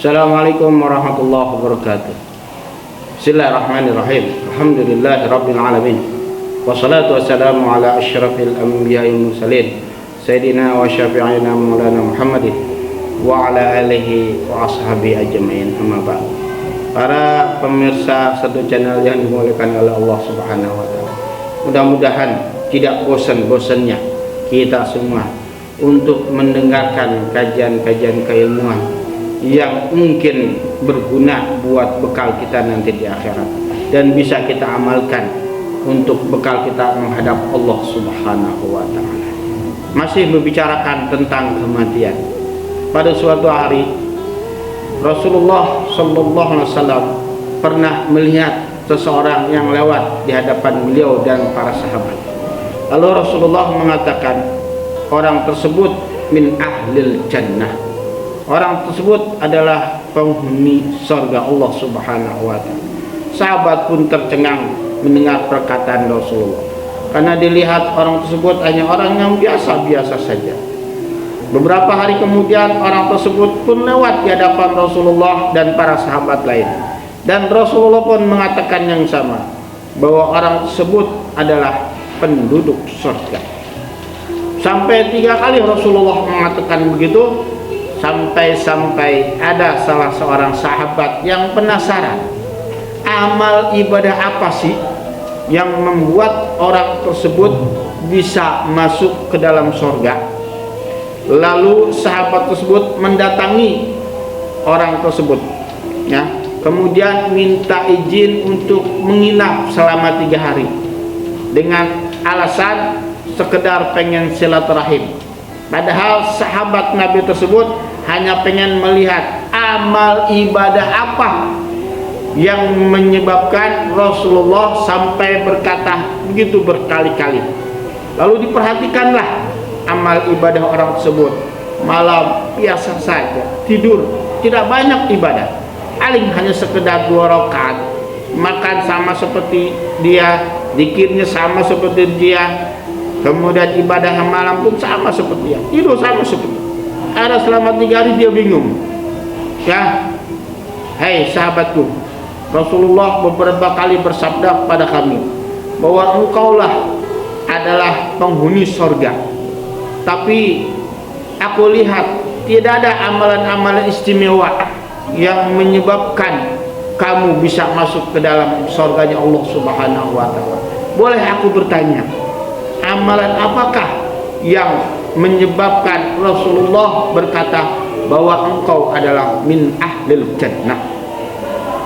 Assalamualaikum warahmatullahi wabarakatuh. Bismillahirrahmanirrahim. Alhamdulillahirabbil alamin. Wassalatu wassalamu ala asyrafil anbiya'i wal mursalin sayyidina wa syafi'ina maulana Muhammadin wa ala alihi wa ashabihi ajmain. Amma ba'd. Para pemirsa satu channel yang dimuliakan oleh Allah Subhanahu wa taala. Mudah-mudahan tidak bosan-bosannya kita semua untuk mendengarkan kajian-kajian keilmuan yang mungkin berguna buat bekal kita nanti di akhirat dan bisa kita amalkan untuk bekal kita menghadap Allah Subhanahu wa taala. Masih membicarakan tentang kematian. Pada suatu hari Rasulullah sallallahu alaihi wasallam pernah melihat seseorang yang lewat di hadapan beliau dan para sahabat. Lalu Rasulullah mengatakan, orang tersebut min ahlil jannah. Orang tersebut adalah penghuni surga Allah Subhanahu wa taala. Sahabat pun tercengang mendengar perkataan Rasulullah, karena dilihat orang tersebut hanya orang yang biasa-biasa saja. Beberapa hari kemudian orang tersebut pun lewat di hadapan Rasulullah dan para sahabat lain. Dan Rasulullah pun mengatakan yang sama, bahwa orang tersebut adalah penduduk surga. Sampai 3 kali Rasulullah mengatakan begitu, sampai ada salah seorang sahabat yang penasaran, amal ibadah apa sih yang membuat orang tersebut bisa masuk ke dalam surga. Lalu sahabat tersebut mendatangi orang tersebut, ya, kemudian minta izin untuk menginap selama 3 hari dengan alasan sekedar pengen silaturahim. Padahal sahabat Nabi tersebut hanya pengen melihat amal ibadah apa yang menyebabkan Rasulullah sampai berkata begitu berkali-kali. Lalu diperhatikanlah amal ibadah orang tersebut. Malam biasa saja, tidur, tidak banyak ibadah, paling hanya sekedar 2 rakaat. Makan sama seperti dia, zikirnya sama seperti dia, kemudian ibadah malam pun sama seperti dia, tidur sama seperti dia. Ada selama 3 hari dia bingung, ya. Hei sahabatku, Rasulullah beberapa kali bersabda kepada kami bahwa engkaulah adalah penghuni surga, tapi aku lihat tidak ada amalan-amalan istimewa yang menyebabkan kamu bisa masuk ke dalam surganya Allah Subhanahu wa taala. Boleh aku bertanya, amalan apakah yang menyebabkan Rasulullah berkata bahwa engkau adalah min ahlil jannah?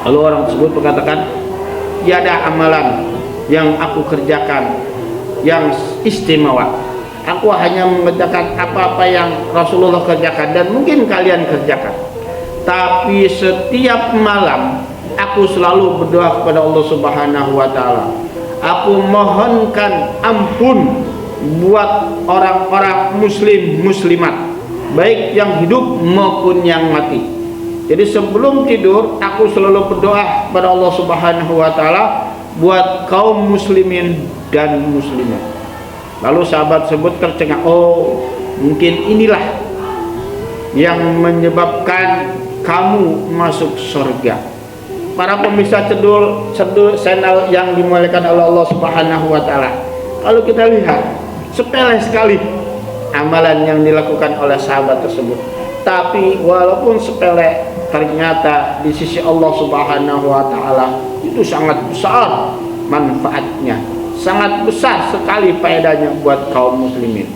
Lalu orang tersebut berkatakan, tiada amalan yang aku kerjakan yang istimewa. Aku hanya mengerjakan apa-apa yang Rasulullah kerjakan dan mungkin kalian kerjakan. Tapi setiap malam aku selalu berdoa kepada Allah Subhanahu wa taala. Aku mohonkan ampun buat orang-orang muslim muslimat, baik yang hidup maupun yang mati. Jadi sebelum tidur aku selalu berdoa kepada Allah Subhanahu wa taala buat kaum muslimin dan muslimat. Lalu sahabat tersebut tercengang, oh mungkin inilah yang menyebabkan kamu masuk surga. Para pemirsa cedul channel yang dimuliakan oleh Allah Subhanahu wa taala, kalau kita lihat sepele sekali amalan yang dilakukan oleh sahabat tersebut, tapi walaupun sepele, ternyata di sisi Allah Subhanahu wa taala itu sangat besar manfaatnya, sangat besar sekali faedahnya buat kaum muslimin.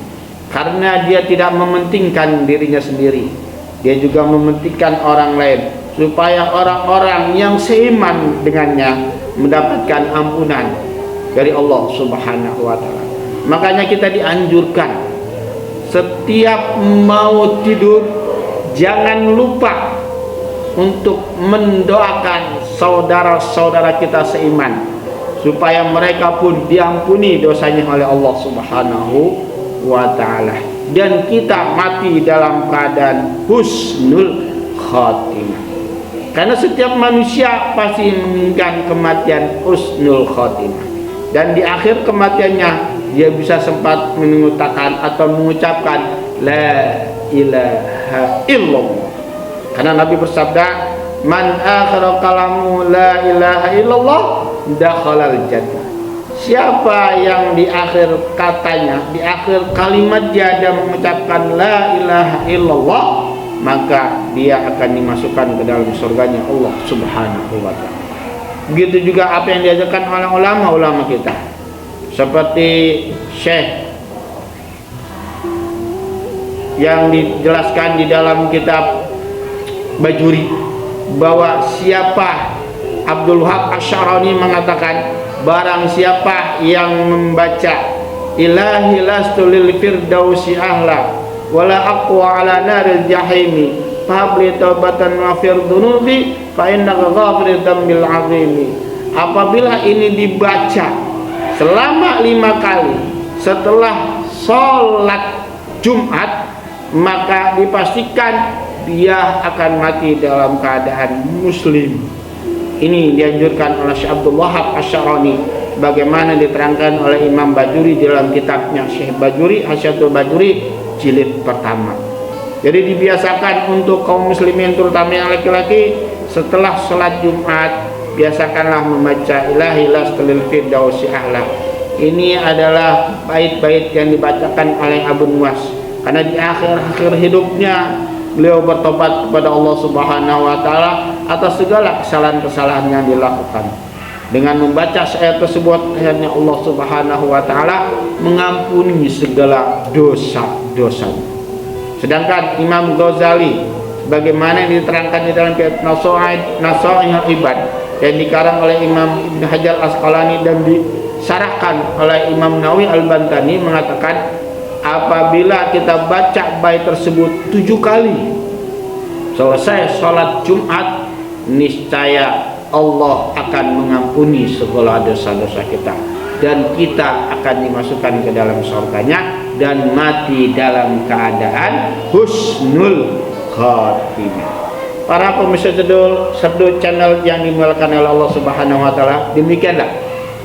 Karena dia tidak mementingkan dirinya sendiri, dia juga mementingkan orang lain, supaya orang-orang yang seiman dengannya mendapatkan ampunan dari Allah Subhanahu wa taala. Makanya kita dianjurkan setiap mau tidur jangan lupa untuk mendoakan saudara-saudara kita seiman supaya mereka pun diampuni dosanya oleh Allah Subhanahu wa taala dan kita mati dalam keadaan husnul khatimah. Karena setiap manusia pasti menginginkan kematian husnul khatimah, dan di akhir kematiannya dia bisa sempat mengutakan atau mengucapkan la ilaha illallah. Karena Nabi bersabda, man akhara kalamu la ilaha illallah dakhalal jannah. Siapa yang di akhir katanya, di akhir kalimat dia ada mengucapkan la ilaha illallah, maka dia akan dimasukkan ke dalam surganya Allah Subhanahu wa ta'ala. Begitu juga apa yang diajarkan oleh ulama-ulama kita, seperti Syekh yang dijelaskan di dalam kitab Bajuri, bahwa siapa Abdul Wahab Asy-Syarani mengatakan, barang siapa yang membaca ilahi lastu lil firdausi ahla wala aqwa ala naril jahimi fahabli taubatan wa firdunubi fa innaka ghafirud dzambil azimi. Apabila ini dibaca selama 5 kali setelah sholat Jumat, maka dipastikan dia akan mati dalam keadaan muslim. Ini dianjurkan oleh Syekh Abdul Wahab Asy-Syarani, bagaimana diterangkan oleh Imam Bajuri dalam kitabnya Syekh Bajuri Hasyatul Bajuri jilid pertama. Jadi dibiasakan untuk kaum muslimin, terutama yang laki-laki, setelah sholat Jumat biasakanlah membaca ilahi lastul firdausi ahla. Ini adalah bait-bait yang dibacakan oleh Abu Nuwas, karena di akhir-akhir hidupnya beliau bertobat kepada Allah Subhanahu wa ta'ala atas segala kesalahan-kesalahan yang dilakukan. Dengan membaca ayat tersebut, akhirnya Allah Subhanahu wa ta'ala mengampuni segala dosa-dosa. Sedangkan Imam Ghazali, bagaimana yang diterangkan di dalam kitab Nasaihul Ibad yang dikarang oleh Imam Ibn Hajar Asqalani dan disarahkan oleh Imam Nawawi Al-Bantani, mengatakan apabila kita baca bait tersebut 7 kali selesai sholat Jumat, niscaya Allah akan mengampuni segala dosa-dosa kita dan kita akan dimasukkan ke dalam surganya dan mati dalam keadaan husnul khatimah. Para pemirsa Sabdo channel yang dimuliakan oleh Allah Subhanahu wa ta'ala, demikianlah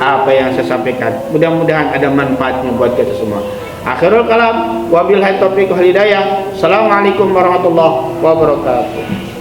apa yang saya sampaikan. Mudah-mudahan ada manfaatnya buat kita semua. Akhirul kalam, wabillahi taufiq wal hidayah. Assalamualaikum warahmatullahi wabarakatuh.